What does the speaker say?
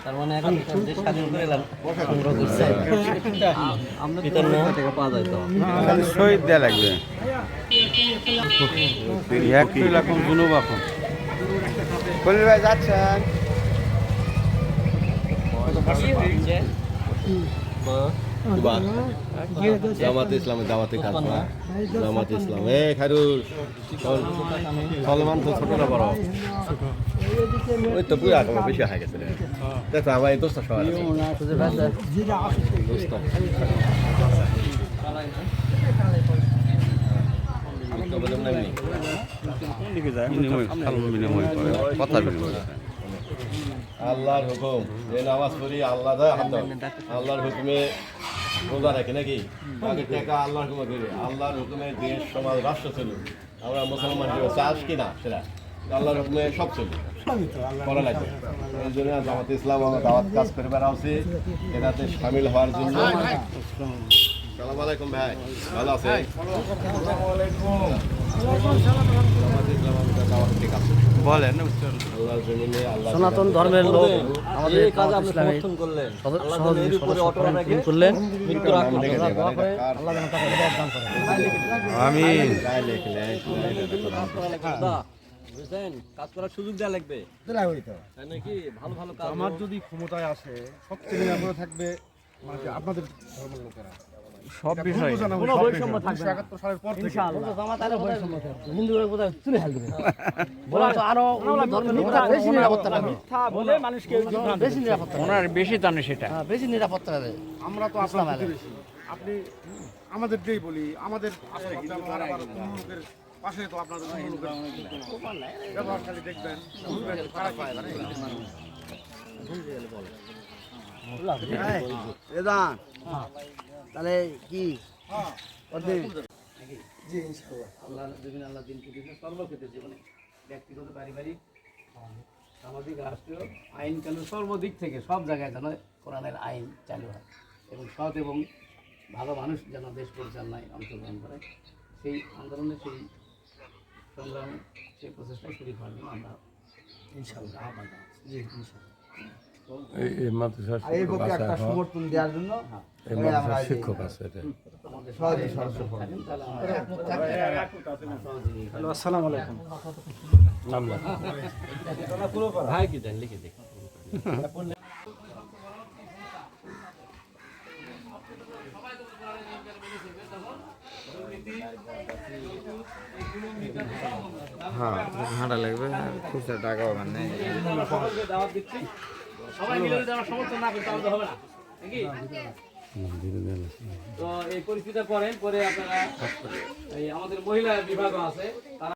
তার মানে এখন যে স্বাধীন করে এলাম সংগ্রহ করছে আমরা পিতার নাম টাকা পাওয়া যায় তো খালি শহীদ দেয়া লাগবে এক রকম জুনুব এখন খলিল ভাই যাচ্ছেন জামাত ইসলামের দাওয়াতে কাজ না জামাত ইসলাম এ খারুল সলমান তো ছোটটা বড় ওই তো পুরা তোমার বেশি হয়ে গেছে দেখো আমার এই দোস্ত সবাই কথা বিনিময় আল্লাহর হুকুম যে নামাজ পড়ি আল্লাহ দেয় হাত আল্লাহর হুকুমে রোজা রাখি নাকি আগে টাকা আল্লাহর হুকুমে করি আল্লাহর হুকুমে দেশ সমাজ রাষ্ট্র চলুক আমরা মুসলমান হিসেবে চাষ কিনা সেটা আল্লাহর হুকুমে সব চলুক করা লাগবে এই জন্য জামাত ইসলাম আমরা দাওয়াত কাজ করে বেড়া উচিত এটাতে সামিল হওয়ার জন্য সালাম আলাইকুম ভাই ভালো আছে বলেন সনাতন ধর্মের লোক আমাদের কাজ আপনি সমর্থন করলেন করলেন মৃত্যুর আগ পর্যন্ত দোয়া করে আল্লাহ যেন তাকে হেদায়েত দান করেন আমিন বুঝছেন কাজ করার সুযোগ দেওয়া লাগবে তাই নাকি ভালো ভালো কাজ আমার যদি ক্ষমতায় আসে সবচেয়ে নিরাপদে থাকবে মানে যে আপনাদের ধর্মের লোকেরা সব বিষয় কোনো বৈষম্য থাকবে না 171 সালের পর থেকে ইনশাআল্লাহ জামাত আরে বৈষম্য থাকবে হিন্দুরা কোথায় চলে হাল দিবে বলা তো আরো ধর্মের লোকরা বেশি নিরাপত্তা রাখবে মিথ্যা বলে মানুষকে বেশি নিরাপত্তা ওনার বেশি জানে সেটা বেশি নিরাপত্তা রাখবে আমরা তো আপনার প্রতিবেশী আপনি আমাদের যেই বলি আমাদের আশেপাশে আবার অন্য লোকের পাশে তো আপনাদের অন্য লোকের ব্যবহার খালি দেখবেন তাহলে কি জি ইনশাআল্লাহ আল্লাহ বিভিন্ন আল্লাহ দিন প্রতিদিন সর্বক্ষেত্রে জীবনে ব্যক্তিগত পারিবারিক সামাজিক রাষ্ট্রীয় আইন কানুন সর্বদিক থেকে সব জায়গায় যেন কোরআনের আইন চালু হয় এবং সৎ এবং ভালো মানুষ যেন দেশ পরিচালনায় অংশগ্রহণ করে সেই আন্দোলনে সেই সংগ্রামে সেই প্রচেষ্টায় শরীর হওয়ার জন্য আমরা ইনশাআল্লাহ আহ্বান জানাচ্ছি জি ইনশাআল্লাহ সমর্থন দেওয়ার জন্য শিক্ষক আছে আসসালামু আলাইকুম ভাই কি দেন লিখে দেখ হ্যাঁ হাঁটা লাগবে খুচরা টাকাও মানে দাওয়াত দিচ্ছি সবাই মিলে যদি আমরা সমর্থন না করি তাহলে হবে না নাকি তো এই পরিস্থিতিটা পরে আপনারা এই আমাদের মহিলা বিভাগও আছে তারা